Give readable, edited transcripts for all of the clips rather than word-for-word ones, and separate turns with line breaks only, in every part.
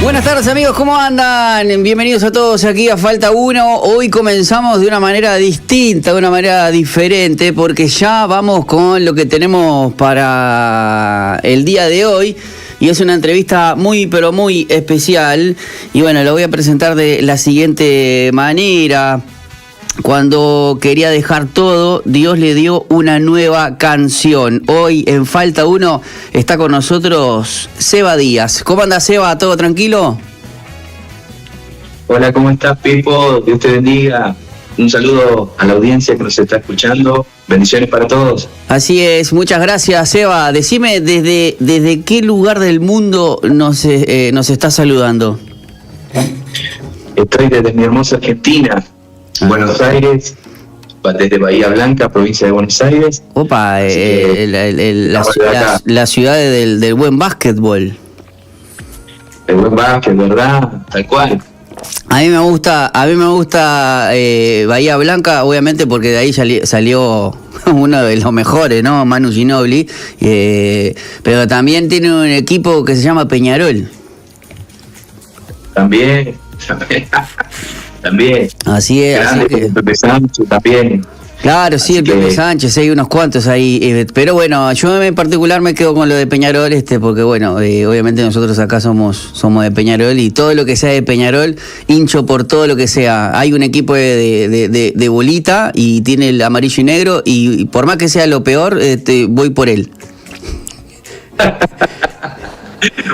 Buenas tardes amigos, ¿cómo andan? Bienvenidos a todos aquí a Falta Uno. Hoy comenzamos de una manera distinta, de una manera diferente, porque ya vamos con lo que tenemos para el día de hoy. Y es una entrevista muy, pero muy especial. Y bueno, lo voy a presentar de la siguiente manera. Cuando quería dejar todo, Dios le dio una nueva canción. Hoy en Falta Uno está con nosotros Seba Díaz. ¿Cómo anda, Seba? ¿Todo tranquilo?
Hola, ¿cómo estás, Pipo? Dios te bendiga. Un saludo a la audiencia que nos está escuchando. Bendiciones para todos.
Así es, muchas gracias, Seba. Decime, ¿desde qué lugar del mundo nos estás saludando?
Estoy desde mi hermosa Argentina. Buenos Aires, desde Bahía Blanca, provincia de Buenos Aires.
Opa, la ciudad del buen básquetbol.
El buen básquet, ¿verdad? Tal cual.
A mí me gusta Bahía Blanca, obviamente, porque de ahí salió uno de los mejores, ¿no? Manu Ginóbili. Pero también tiene un equipo que se llama Peñarol.
También.
Así es.
Grande,
así que...
Pepe Sánchez también.
Claro, sí, el Pepe Sánchez, hay unos cuantos ahí. Pero bueno, yo en particular me quedo con lo de Peñarol, porque bueno, obviamente nosotros acá somos de Peñarol y todo lo que sea de Peñarol, hincho por todo lo que sea. Hay un equipo de bolita y tiene el amarillo y negro y por más que sea lo peor, voy por él.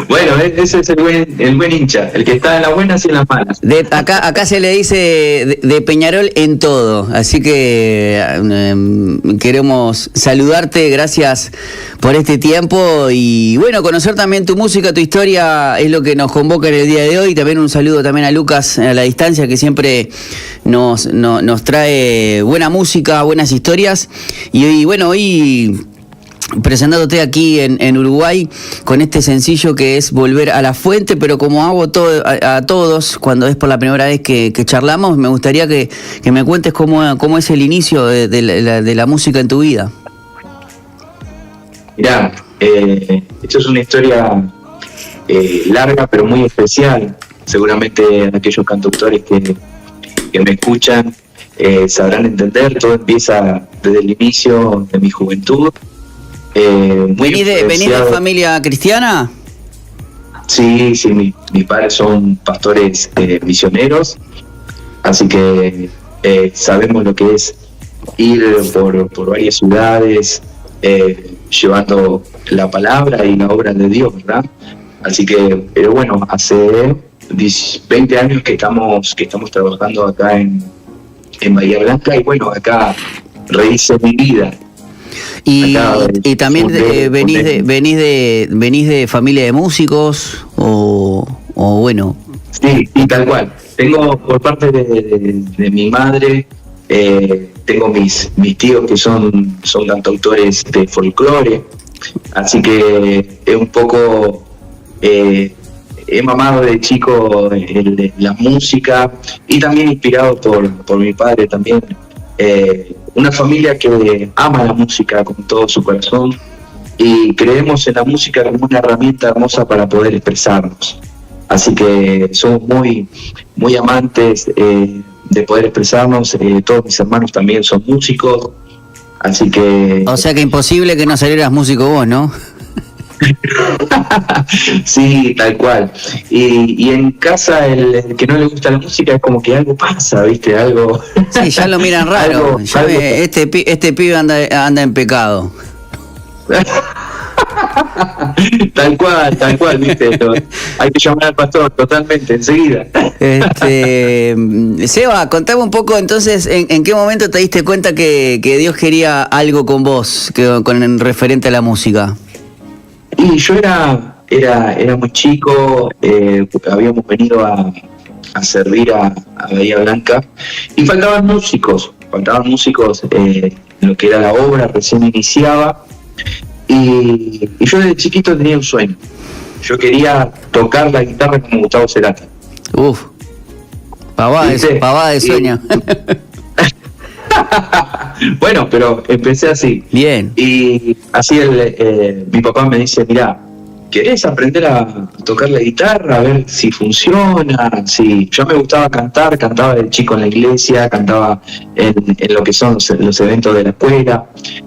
Bueno, ese es el buen hincha, el que está en las buenas y en las malas.
Acá se le dice de Peñarol en todo, así que queremos saludarte, gracias por este tiempo y bueno, conocer también tu música, tu historia es lo que nos convoca en el día de hoy. También un saludo también a Lucas a la distancia, que siempre nos trae buena música, buenas historias y bueno, hoy presentándote aquí en Uruguay con este sencillo que es Volver a la Fuente, pero como hago a todos cuando es por la primera vez que charlamos, me gustaría que me cuentes cómo es el inicio de la música en tu vida.
Mirá, esto es una historia larga pero muy especial. Seguramente aquellos cantautores que me escuchan sabrán entender. Todo empieza desde el inicio de mi juventud.
¿Venís de familia cristiana?
Sí, mis padres son pastores misioneros, así que sabemos lo que es ir por varias ciudades llevando la palabra y la obra de Dios, ¿verdad? Así que, pero bueno, hace 20 años que estamos trabajando acá en Bahía Blanca y bueno, acá rehice mi vida.
Y también venís de familia de músicos o bueno.
Sí, tal cual. Tengo por parte de mi madre, tengo mis tíos que son cantautores de folclore, así que es un poco he mamado de chico la música y también inspirado por mi padre también. Una familia que ama la música con todo su corazón y creemos en la música como una herramienta hermosa para poder expresarnos. Así que somos muy, muy amantes de poder expresarnos. Todos mis hermanos también son músicos, así que...
O sea que imposible que no salieras músico vos, ¿no?
Sí, tal cual. Y en casa el que no le gusta la música es como que algo pasa, ¿viste? Algo.
Sí, ya lo miran raro. Este pibe anda en pecado.
Tal cual, ¿viste? Hay que llamar al pastor totalmente, enseguida.
Seba, contame un poco entonces, ¿en qué momento te diste cuenta que Dios quería algo con vos, con referente a la música?
Y yo era muy chico, habíamos venido a servir a Bahía Blanca y faltaban músicos en lo que era la obra, recién iniciaba y yo desde chiquito tenía un sueño. Yo quería tocar la guitarra como Gustavo Cerati.
Uf, pavada de sueño.
Bueno, pero empecé así.
Bien.
Y así mi papá me dice, mirá, ¿querés aprender a tocar la guitarra? A ver si funciona. Si yo me gustaba cantar, cantaba de chico en la iglesia, cantaba en lo que son los eventos de la escuela,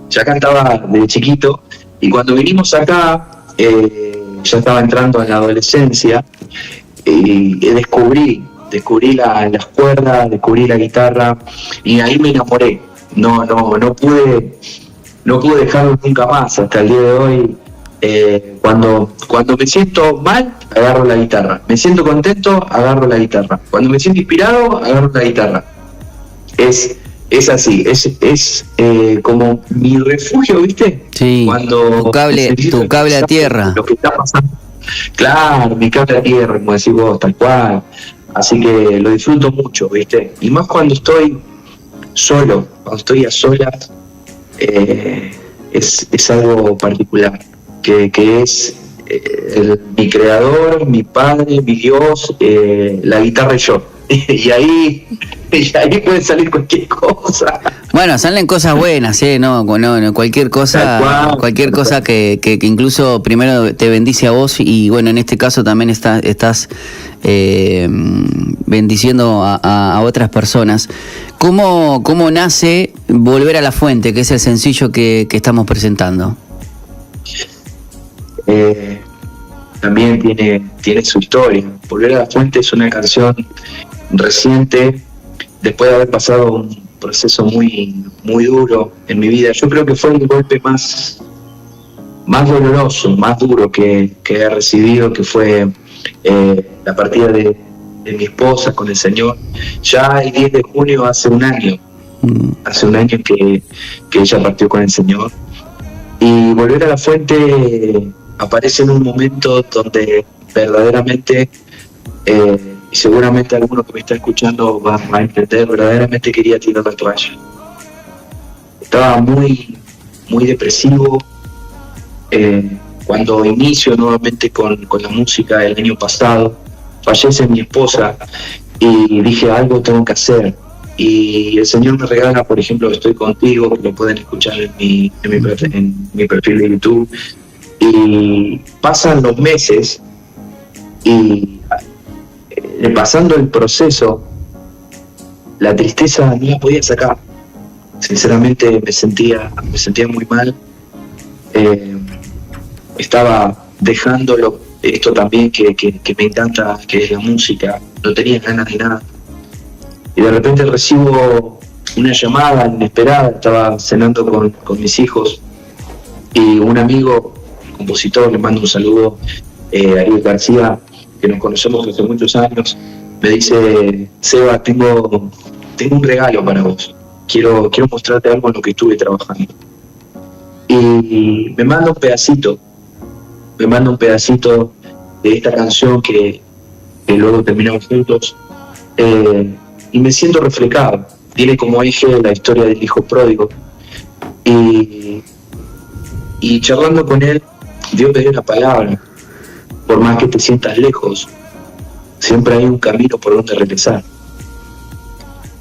ya cantaba de chiquito, y cuando vinimos acá, ya estaba entrando en la adolescencia, y descubrí las cuerdas, descubrí la guitarra, y ahí me enamoré. No pude dejarlo nunca más hasta el día de hoy. Cuando me siento mal, agarro la guitarra. Me siento contento, agarro la guitarra. Cuando me siento inspirado, agarro la guitarra. Es así, es como mi refugio, ¿viste?
Sí, cuando tu cable a tierra.
Lo que está pasando. Claro, mi cable a tierra, como decís vos, tal cual. Así que lo disfruto mucho, ¿viste? Y más cuando estoy solo, cuando estoy a solas, es algo particular, que es mi creador, mi padre, mi Dios, la guitarra y yo. Y ahí puede salir cualquier cosa.
Bueno, salen cosas buenas, no, cualquier cosa que incluso primero te bendice a vos, y bueno, en este caso también estás bendiciendo a otras personas. ¿Cómo nace Volver a la Fuente, que es el sencillo que estamos presentando?
También tiene su historia. Volver a la Fuente es una canción reciente, después de haber pasado un proceso muy, muy duro en mi vida. Yo creo que fue el golpe más doloroso, más duro que he recibido, que fue la partida de mi esposa con el Señor. Ya el 10 de junio hace un año que ella partió con el Señor. Y Volver a la Fuente aparece en un momento donde verdaderamente, y seguramente alguno que me está escuchando va a entender, verdaderamente quería tirar la toalla. Estaba muy, muy depresivo. Cuando inicio nuevamente con la música el año pasado, fallece mi esposa y dije, algo tengo que hacer. Y el Señor me regala, por ejemplo, Estoy Contigo, que lo pueden escuchar en mi perfil de YouTube. Y pasan los meses y pasando el proceso, la tristeza no la podía sacar. Sinceramente me sentía muy mal. Estaba dejándolo, esto también que me encanta, que es la música, no tenía ganas de nada. Y de repente recibo una llamada inesperada, estaba cenando con mis hijos, y un amigo, compositor, le mando un saludo, Ariel García, que nos conocemos hace muchos años, me dice, Seba, tengo un regalo para vos, quiero mostrarte algo en lo que estuve trabajando. Y me manda un pedacito de esta canción que luego terminamos juntos, y me siento reflejado. Tiene como eje la historia del hijo pródigo, y charlando con él, Dios me dio una palabra: por más que te sientas lejos, siempre hay un camino por donde regresar.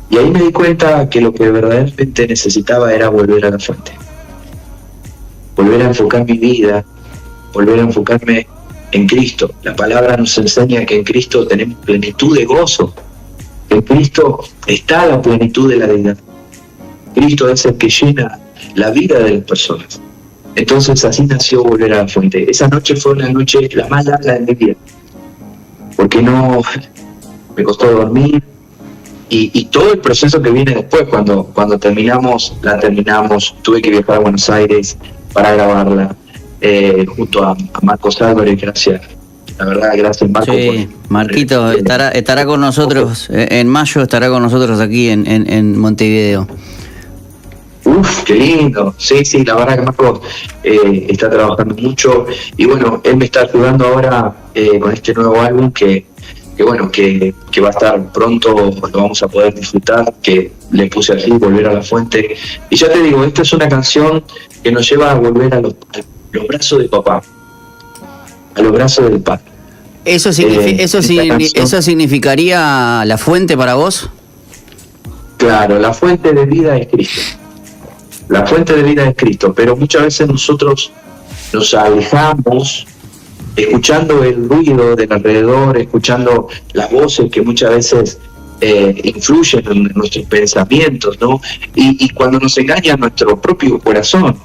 Y ahí me di cuenta que lo que verdaderamente necesitaba era volver a la fuente, volver a enfocar mi vida, volver a enfocarme en Cristo. La palabra nos enseña que en Cristo tenemos plenitud de gozo. En Cristo está la plenitud de la deidad. Cristo es el que llena la vida de las personas. Entonces así nació Volver a la Fuente. Esa noche fue una noche la más larga de mi vida, porque no me costó dormir, y todo el proceso que viene después, cuando la terminamos, tuve que viajar a Buenos Aires para grabarla, junto a Marcos Álvarez. Gracias. La verdad, gracias, Marco.
Sí, Marquito estará con nosotros en mayo, estará con nosotros aquí en Montevideo.
Uf, qué lindo. Sí, la verdad que Marco está trabajando mucho, y bueno, él me está ayudando ahora con este nuevo álbum que va a estar pronto, lo vamos a poder disfrutar, que le puse así, Volver a la Fuente. Y ya te digo, esta es una canción que nos lleva a volver a los brazos de papá, a los brazos del Padre.
¿Eso significaría la fuente para vos?
Claro, la fuente de vida es Cristo. La fuente de vida es Cristo, pero muchas veces nosotros nos alejamos escuchando el ruido del alrededor, escuchando las voces que muchas veces influyen en nuestros pensamientos, ¿no? Y cuando nos engaña nuestro propio corazón,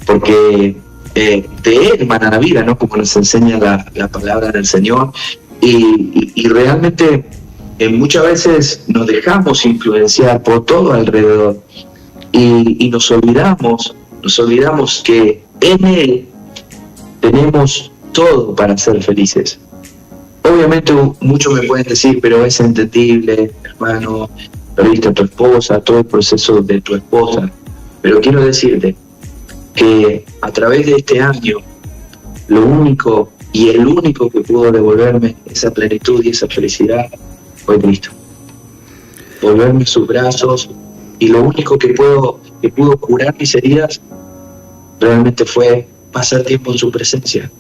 porque de él emana la vida, ¿no? Como nos enseña la palabra del Señor, y realmente muchas veces nos dejamos influenciar por todo alrededor, y nos olvidamos que en Él tenemos todo para ser felices. Obviamente muchos me pueden decir, pero es entendible, hermano, perdiste a tu esposa, todo el proceso de tu esposa, pero quiero decirte que a través de este año, lo único y el único que pudo devolverme esa plenitud y esa felicidad fue Cristo. Volverme sus brazos, y lo único que pudo curar mis heridas realmente fue pasar tiempo en su presencia.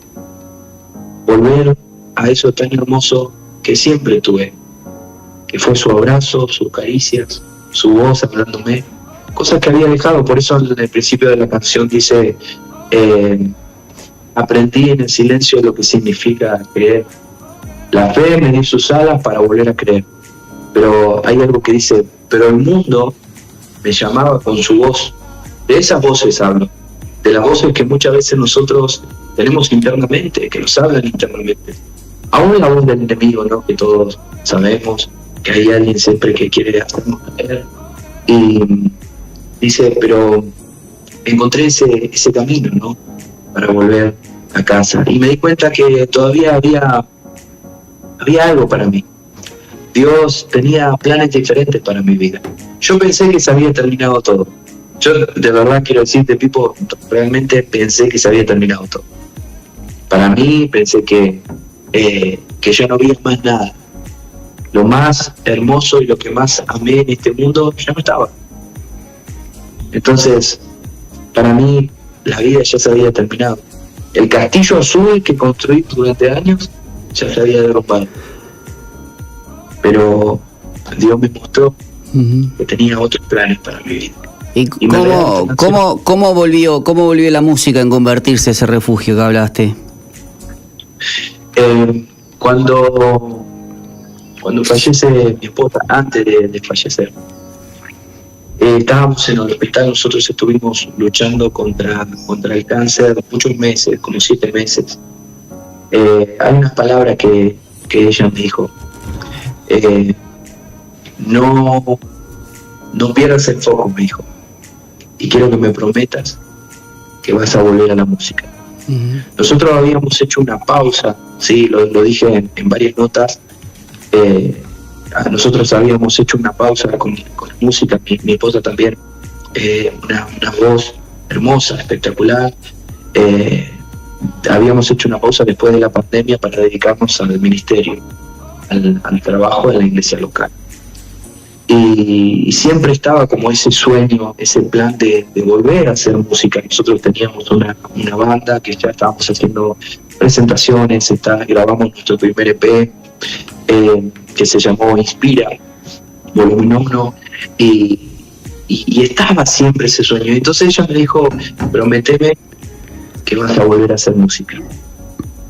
Volver a eso tan hermoso que siempre tuve, que fue su abrazo, sus caricias, su voz hablándome, cosas que había dejado. Por eso en el principio de la canción dice, aprendí en el silencio lo que significa creer. La fe me dio sus alas para volver a creer. Pero hay algo que dice, pero el mundo me llamaba con su voz. De esas voces hablo, de las voces que muchas veces nosotros tenemos internamente, que nos hablan internamente. Aún la voz del enemigo, ¿no? Que todos sabemos que hay alguien siempre que quiere hacernos caer. Y dice, pero encontré ese camino, ¿no? Para volver a casa. Y me di cuenta que todavía había algo para mí. Dios tenía planes diferentes para mi vida. Yo pensé que se había terminado todo. Yo de verdad quiero decirte, Pipo, realmente pensé que se había terminado todo. Para mí pensé que ya no había más nada. Lo más hermoso y lo que más amé en este mundo ya no estaba. Entonces, para mí la vida ya se había terminado. El castillo azul que construí durante años ya se había derrumbado. Pero Dios me mostró que tenía otros planes para mi vida.
¿Y cómo volvió la música en convertirse ese refugio que hablaste?
Cuando fallece mi esposa, antes de fallecer, estábamos en el hospital. Nosotros estuvimos luchando contra el cáncer muchos meses, como 7 meses. Hay unas palabras que ella me dijo. No pierdas el foco, me dijo, y quiero que me prometas que vas a volver a la música. Nosotros habíamos hecho una pausa, sí, lo dije en varias notas. Nosotros habíamos hecho una pausa con la música, mi esposa también, una voz hermosa, espectacular. Habíamos hecho una pausa después de la pandemia para dedicarnos al ministerio, al trabajo en la iglesia local. Y siempre estaba como ese sueño, ese plan de volver a hacer música. Nosotros teníamos una banda que ya estábamos haciendo presentaciones, grabamos nuestro primer EP, que se llamó Inspira, volumen 1, y estaba siempre ese sueño. Entonces ella me dijo, prométeme que vas a volver a hacer música,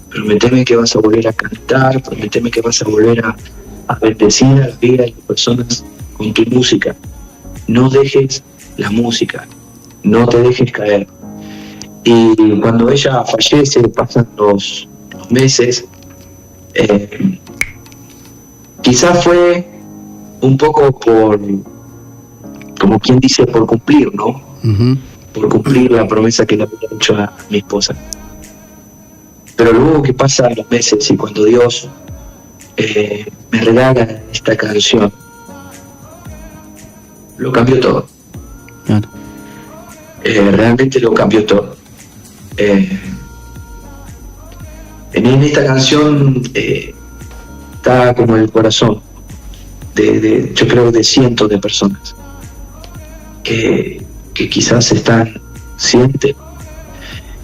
prométeme que vas a volver a cantar, prométeme que vas a volver a bendecir a la vida de las personas con tu música. No dejes la música, no te dejes caer. Y cuando ella fallece, pasan los meses, quizás fue un poco como quien dice, por cumplir, ¿no? Por cumplir la promesa que le había hecho a mi esposa. Pero luego que pasan los meses y cuando Dios me regala esta canción, lo cambió todo. Claro. Realmente lo cambió todo. En esta canción está como el corazón yo creo de cientos de personas que quizás sienten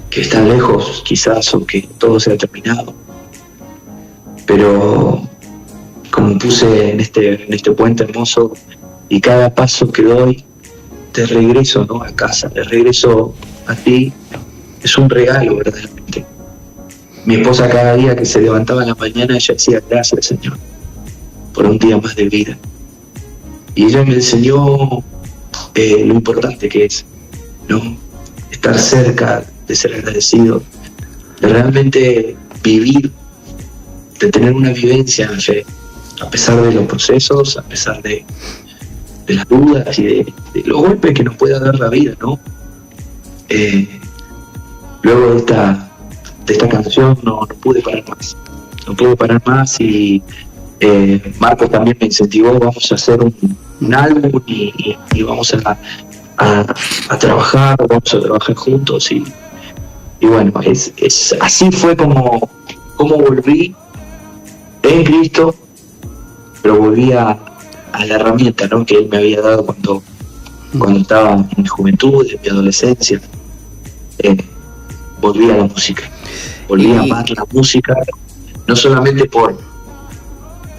que están lejos, quizás, o que todo se ha terminado. Pero como puse en este puente hermoso, y cada paso que doy, te regreso, ¿no?, a casa, te regreso a ti. Es un regalo, verdaderamente. Mi esposa cada día que se levantaba en la mañana, ella decía, gracias Señor, por un día más de vida. Y ella me enseñó lo importante que es, ¿no? Estar cerca, de ser agradecido, de realmente vivir, de tener una vivencia en fe, a pesar de los procesos, a pesar de las dudas y de los golpes que nos pueda dar la vida, ¿no? Luego de esta canción no pude parar más. No pude parar más y Marcos también me incentivó, vamos a hacer un álbum y vamos a trabajar, vamos a trabajar juntos y bueno, así fue como volví en Cristo, pero volví a la herramienta, ¿no?, que Él me había dado cuando estaba en mi juventud, en mi adolescencia. Volví a la música, volví a amar la música, no solamente por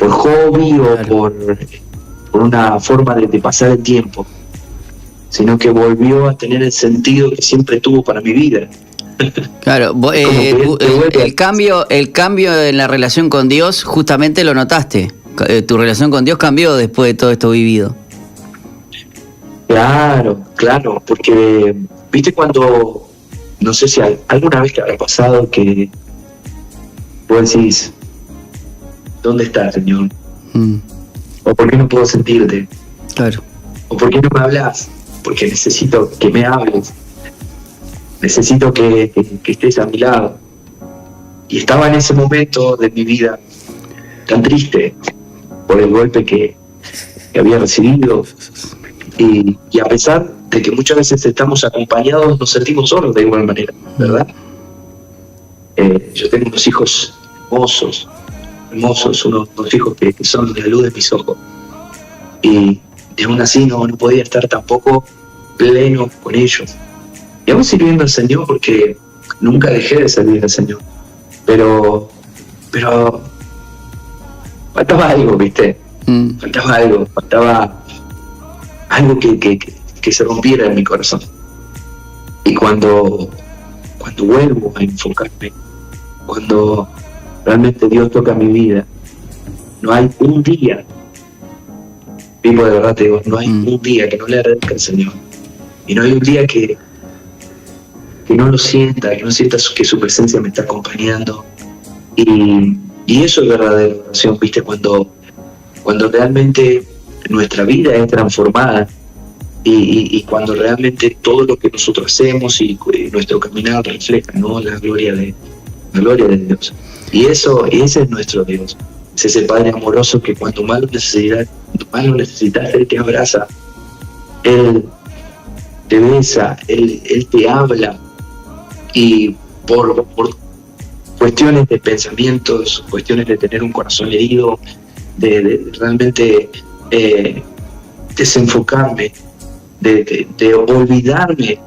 hobby o por una forma de pasar el tiempo, sino que volvió a tener el sentido que siempre tuvo para mi vida.
Claro, el cambio en la relación con Dios justamente lo notaste. Tu relación con Dios cambió después de todo esto vivido.
Claro, porque viste cuando, no sé si alguna vez te habrá pasado que vos decís, ¿dónde estás, Señor? ¿O por qué no puedo sentirte?
Claro.
¿O por qué no me hablas? Porque necesito que me hables. Necesito que estés a mi lado. Y estaba en ese momento de mi vida tan triste por el golpe que había recibido. Y a pesar de que muchas veces estamos acompañados, nos sentimos solos de igual manera, ¿verdad? Yo tengo unos hijos hermosos, unos hijos que son la luz de mis ojos. Y aún así no podía estar tampoco pleno con ellos. Y aún sirviendo al Señor, porque nunca dejé de servir al Señor. Pero faltaba algo, ¿viste? Faltaba algo que se rompiera en mi corazón. Y cuando vuelvo a enfocarme, cuando realmente Dios toca mi vida, no hay un día, vivo de verdad te digo, no hay un día que no le agradezca al Señor. Y no hay un día que no lo sienta, que no sienta que su presencia me está acompañando. Y eso es verdadera oración, ¿viste? Cuando realmente nuestra vida es transformada y cuando realmente todo lo que nosotros hacemos y nuestro caminar refleja, ¿no?, la gloria de Dios. Y ese es nuestro Dios. Es ese Padre amoroso que cuando más lo necesitas, Él te abraza, Él te besa, Él te habla. Y por cuestiones de pensamientos, cuestiones de tener un corazón herido, de realmente desenfocarme, de olvidarme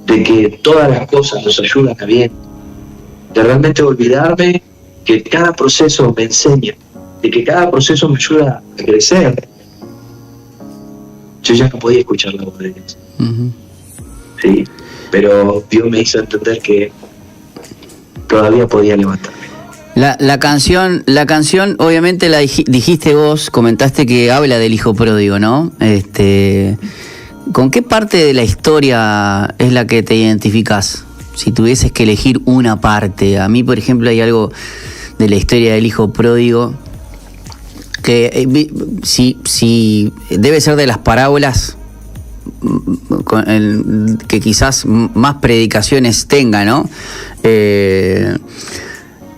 de que todas las cosas nos ayudan a bien, de realmente olvidarme que cada proceso me enseña, de que cada proceso me ayuda a crecer. Yo ya no podía escuchar la voz de Dios. Sí, pero Dios me hizo entender que todavía podía levantarme.
La canción obviamente la dijiste vos, comentaste que habla del hijo pródigo, ¿no? ¿Con qué parte de la historia es la que te identificás? Si tuvieses que elegir una parte. A mí, por ejemplo, hay algo de la historia del hijo pródigo que si debe ser de las parábolas que quizás más predicaciones tenga, ¿no?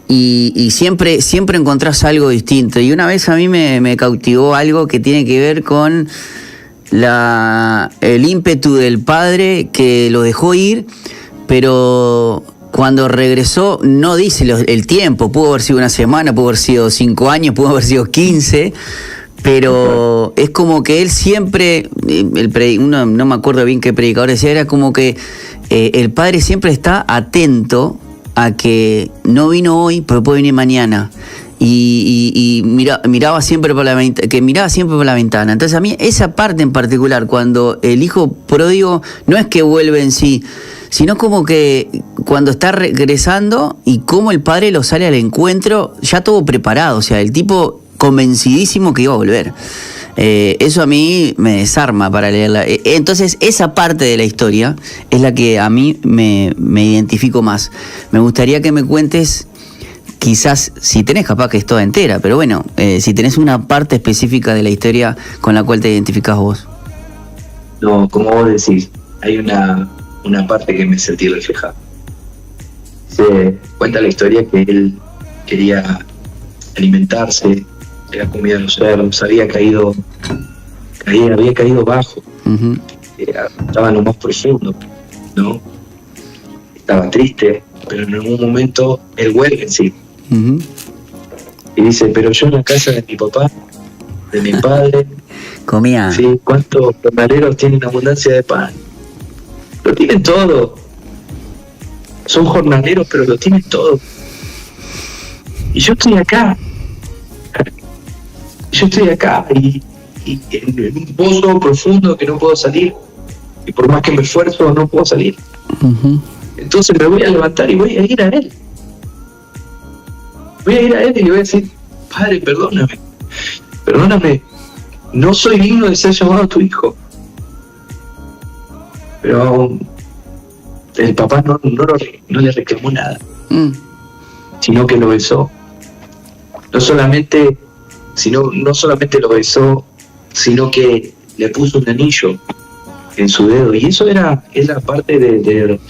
Y siempre encontrás algo distinto. Y una vez a mí me cautivó algo que tiene que ver con el ímpetu del padre que lo dejó ir, pero cuando regresó no dice el tiempo. Pudo haber sido una semana, pudo haber sido 5 años, pudo haber sido 15, pero es como que él siempre, no me acuerdo bien qué predicador decía, era como que el padre siempre está atento a que no vino hoy, pero puede venir mañana. Y miraba siempre por la ventana. Entonces a mí esa parte en particular, cuando el hijo pródigo no es que vuelve en sí, sino como que cuando está regresando y cómo el padre lo sale al encuentro, ya todo preparado, o sea, el tipo convencidísimo que iba a volver. Eso a mí me desarma para leerla. Entonces, esa parte de la historia es la que a mí me identifico más. Me gustaría que me cuentes, quizás, si tenés, capaz que es toda entera, pero bueno, si tenés una parte específica de la historia con la cual te identificás vos.
No, como vos decís, hay una parte que me sentí reflejada. Se cuenta la historia que él quería alimentarse, era comida de los cerdos, había caído bajo,
Uh-huh.
estaba en lo más profundo, ¿no? Estaba triste, pero en algún momento él vuelve en sí.
Uh-huh.
Y dice, pero yo en la casa de mi papá, de mi padre,
Comía.
¿sí? ¿Cuántos jornaleros tienen abundancia de pan? Lo tienen todo. Son jornaleros, pero lo tienen todo. Y yo estoy acá. Y en un pozo profundo que no puedo salir. Y por más que me esfuerzo, no puedo salir.
Uh-huh.
Entonces me voy a levantar y voy a ir a él. Voy a ir a él y le voy a decir, Padre, perdóname. No soy digno de ser llamado tu hijo. Pero el papá no le reclamó nada, sino que lo besó. No solamente lo besó, sino que le puso un anillo en su dedo. Y eso es la parte de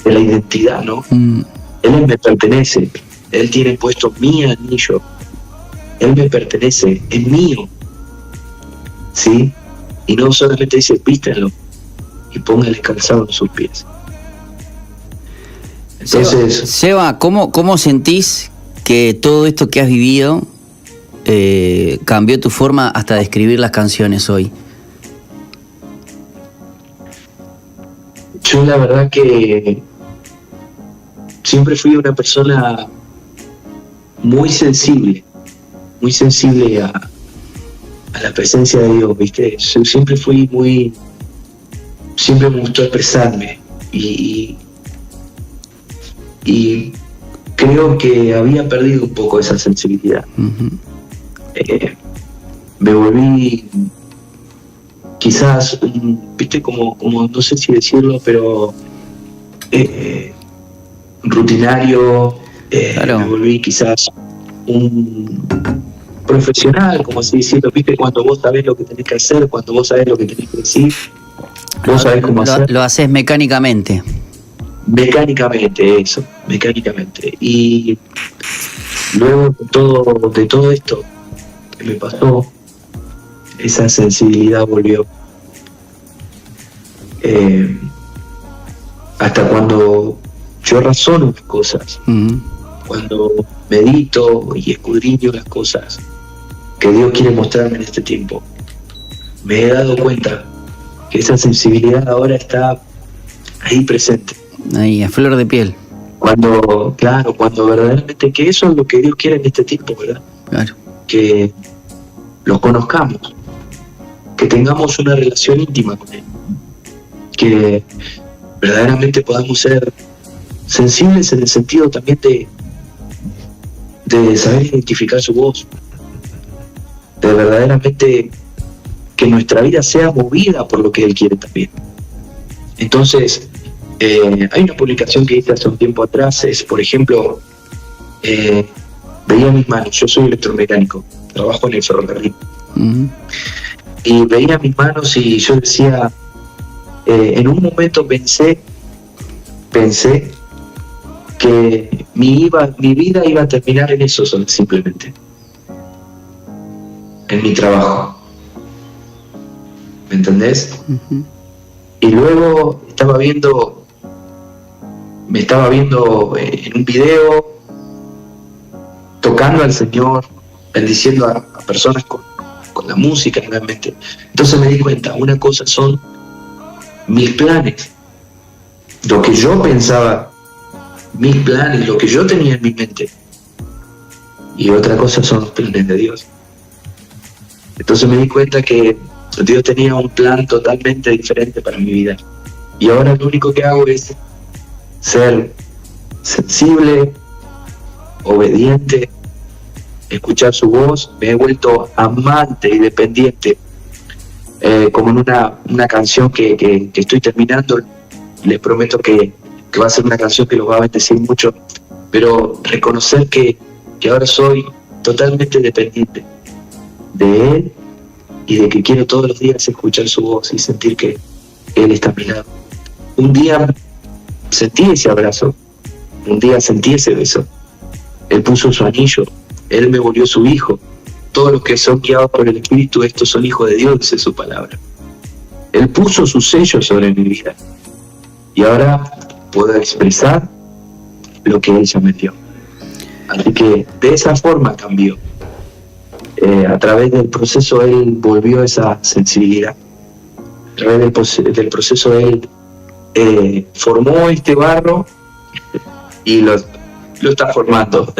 la identidad, ¿no? Él me pertenece. Él tiene puesto mi anillo. Él me pertenece, es mío. ¿Sí? Y no solamente dice, vístenlo y póngale calzado en sus pies. Entonces,
Seba, ¿cómo sentís que todo esto que has vivido cambió tu forma hasta de escribir las canciones hoy?
Yo la verdad que siempre fui una persona muy sensible a la presencia de Dios, ¿viste? Yo siempre me gustó expresarme y creo que había perdido un poco esa sensibilidad.
Uh-huh.
Me volví quizás, ¿viste? Como no sé si decirlo, pero rutinario,
Claro.
Me volví quizás un profesional, como así decirlo, ¿viste? Cuando vos sabés lo que tenés que hacer, cuando vos sabés lo que tenés que decir, vos sabés cómo hacer.
Lo haces mecánicamente.
Mecánicamente. Y luego de todo esto que me pasó, esa sensibilidad volvió. Hasta cuando yo razono las cosas,
Uh-huh.
cuando medito y escudriño las cosas que Dios quiere mostrarme en este tiempo, me he dado cuenta que esa sensibilidad ahora está ahí presente.
Ahí, a flor de piel.
Cuando verdaderamente, que eso es lo que Dios quiere en este tiempo, ¿verdad?
Claro.
Que lo conozcamos, que tengamos una relación íntima con Él, que verdaderamente podamos ser sensibles en el sentido también de saber identificar su voz, de verdaderamente que nuestra vida sea movida por lo que Él quiere también. Entonces, hay una publicación que hice hace un tiempo atrás, es, por ejemplo, veía mis manos, yo soy electromecánico, trabajo en el ferrocarril,
Uh-huh.
y veía mis manos y yo decía, en un momento pensé que mi vida iba a terminar en eso simplemente, en mi trabajo, ¿me entendés?
Uh-huh.
Y luego me estaba viendo en un video tocando al Señor, bendiciendo a personas con la música realmente. Entonces me di cuenta, una cosa son mis planes, lo que yo pensaba, mis planes, lo que yo tenía en mi mente, y otra cosa son los planes de Dios. Entonces me di cuenta que Dios tenía un plan totalmente diferente para mi vida, y ahora lo único que hago es ser sensible, obediente, escuchar su voz. Me he vuelto amante y dependiente, como en una canción que estoy terminando. Les prometo que va a ser una canción que los va a bendecir mucho, pero reconocer que ahora soy totalmente dependiente de Él y de que quiero todos los días escuchar su voz y sentir que Él está a mi lado. Un día sentí ese abrazo, un día sentí ese beso. Él puso su anillo, Él me volvió su hijo. Todos los que son guiados por el Espíritu, estos son hijos de Dios, dice su palabra. Él puso su sello sobre mi vida. Y ahora puedo expresar lo que Él ya me dio. Así que de esa forma cambió. A través del proceso Él volvió esa sensibilidad. A través del proceso Él formó este barro y lo está formando.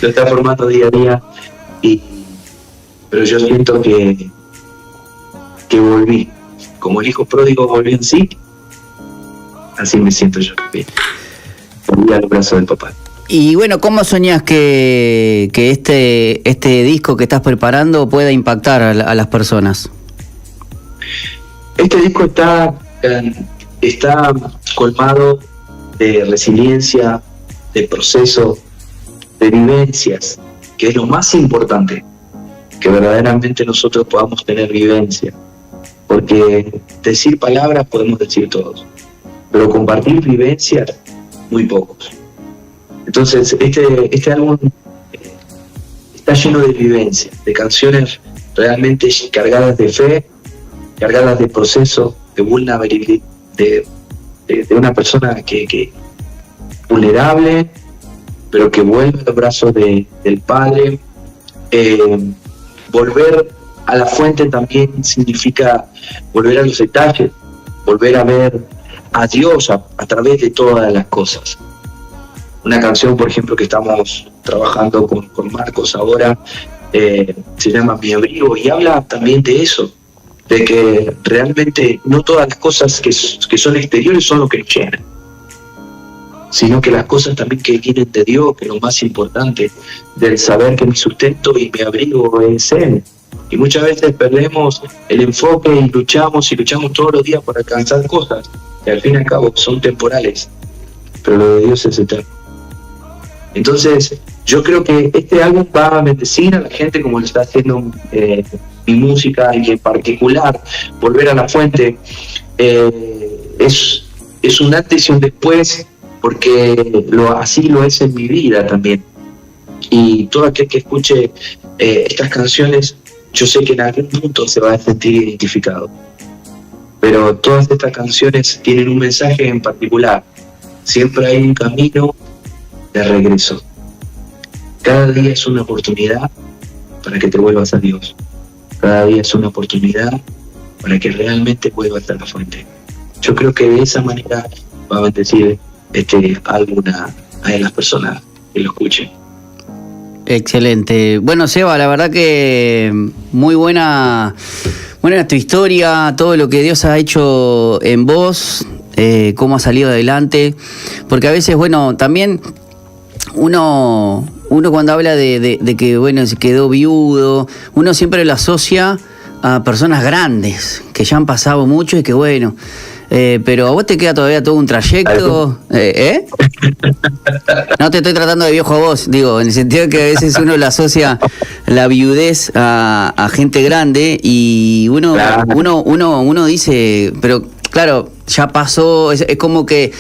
Lo está formando día a día. Pero yo siento que volví. Como el hijo pródigo volvió en sí, así me siento yo también. Volví al brazo del papá.
Y bueno, ¿cómo soñás que este disco que estás preparando pueda impactar a las personas?
Este disco está colmado de resiliencia, de proceso, de vivencias, que es lo más importante, que verdaderamente nosotros podamos tener vivencia, porque decir palabras podemos decir todos, pero compartir vivencias, muy pocos. Entonces, este álbum está lleno de vivencias, de canciones realmente cargadas de fe, cargadas de proceso, de vulnerabilidad, de una persona que vulnerable, pero que vuelve a los brazos del Padre. Volver a la fuente también significa volver a los detalles, volver a ver a Dios a través de todas las cosas. Una canción, por ejemplo, que estamos trabajando con Marcos ahora, se llama Mi Abrigo, y habla también de eso, de que realmente no todas las cosas que son exteriores son lo que nos llenan, sino que las cosas también que vienen de Dios, que es lo más importante, del saber que mi sustento y mi abrigo es Él. Y muchas veces perdemos el enfoque y luchamos todos los días por alcanzar cosas que al fin y al cabo son temporales, pero lo de Dios es eterno. Entonces, yo creo que este álbum va a bendecir a la gente como lo está haciendo mi música, y en particular volver a la fuente es un antes y un después, porque así lo es en mi vida también. Y todo aquel que escuche estas canciones, yo sé que en algún punto se va a sentir identificado. Pero todas estas canciones tienen un mensaje en particular. Siempre hay un camino de regreso. Cada día es una oportunidad para que te vuelvas a Dios. Cada día es una oportunidad para que realmente vuelvas a la fuente. Yo creo que de esa manera va a bendecir este álbum a las personas que lo escuchen.
Excelente. Bueno, Seba, la verdad que muy buena tu historia, todo lo que Dios ha hecho en vos, cómo ha salido adelante, porque a veces, bueno, también uno cuando habla de que, bueno, se quedó viudo, uno siempre lo asocia a personas grandes, que ya han pasado mucho y que, bueno, pero a vos te queda todavía todo un trayecto, No te estoy tratando de viejo a vos, digo, en el sentido de que a veces uno le asocia la viudez a gente grande y uno dice, pero claro, ya pasó, es como que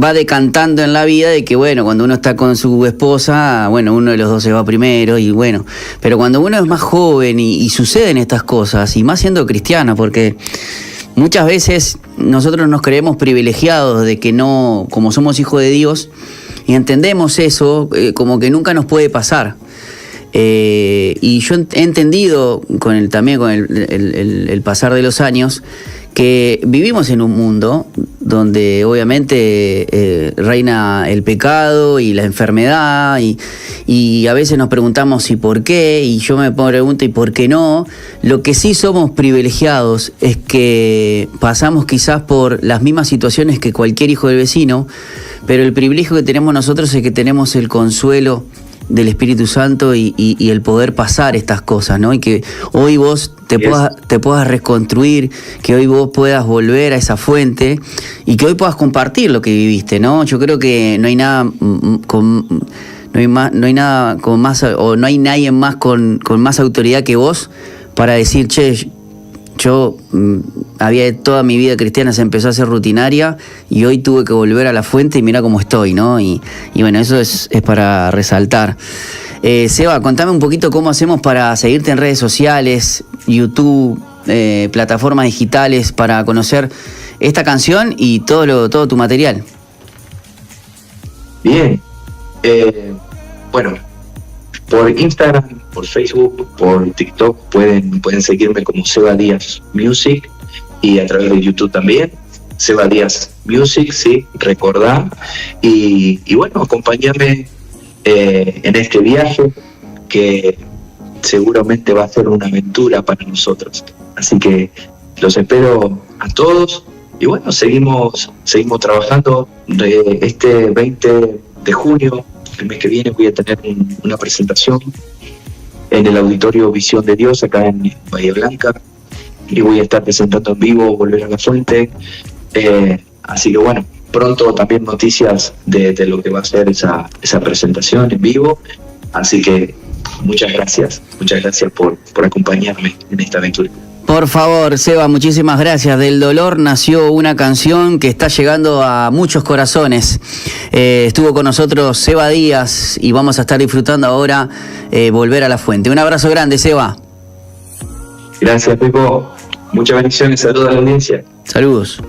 va decantando en la vida de que, bueno, cuando uno está con su esposa, bueno, uno de los dos se va primero y bueno, pero cuando uno es más joven y suceden estas cosas, y más siendo cristiano, porque muchas veces nosotros nos creemos privilegiados de que no, como somos hijos de Dios, y entendemos eso como que nunca nos puede pasar. Y yo he entendido también con el pasar de los años que vivimos en un mundo donde obviamente reina el pecado y la enfermedad y a veces nos preguntamos ¿y por qué? Y yo me pregunto ¿y por qué no? Lo que sí somos privilegiados es que pasamos quizás por las mismas situaciones que cualquier hijo del vecino, pero el privilegio que tenemos nosotros es que tenemos el consuelo del Espíritu Santo y el poder pasar estas cosas, ¿no? Y que hoy vos te puedas reconstruir, que hoy vos puedas volver a esa fuente y que hoy puedas compartir lo que viviste, ¿no? Yo creo que no hay nada no hay nadie más con más autoridad que vos para decir, che, yo toda mi vida cristiana se empezó a hacer rutinaria y hoy tuve que volver a la fuente y mira cómo estoy, ¿no? Y bueno, eso es para resaltar. Seba, contame un poquito cómo hacemos para seguirte en redes sociales, YouTube, plataformas digitales, para conocer esta canción y todo tu material.
Bien. Bueno, por Instagram, por Facebook, por TikTok pueden seguirme como Seba Díaz Music, y a través de YouTube también, Seba Díaz Music, sí, recordá, y bueno, acompáñame en este viaje que seguramente va a ser una aventura para nosotros. Así que los espero a todos y bueno, seguimos trabajando. Este 20 de junio, el mes que viene, voy a tener una presentación en el Auditorio Visión de Dios acá en Bahía Blanca, y voy a estar presentando en vivo Volver a la Fuente. Así que bueno, pronto también noticias de lo que va a ser esa presentación en vivo. Así que muchas gracias por acompañarme en esta aventura.
Por favor, Seba, muchísimas gracias. Del dolor nació una canción que está llegando a muchos corazones. Estuvo con nosotros Seba Díaz y vamos a estar disfrutando ahora Volver a la Fuente. Un abrazo grande, Seba.
Gracias, Pepo. Muchas bendiciones. Saludos a la audiencia.
Saludos.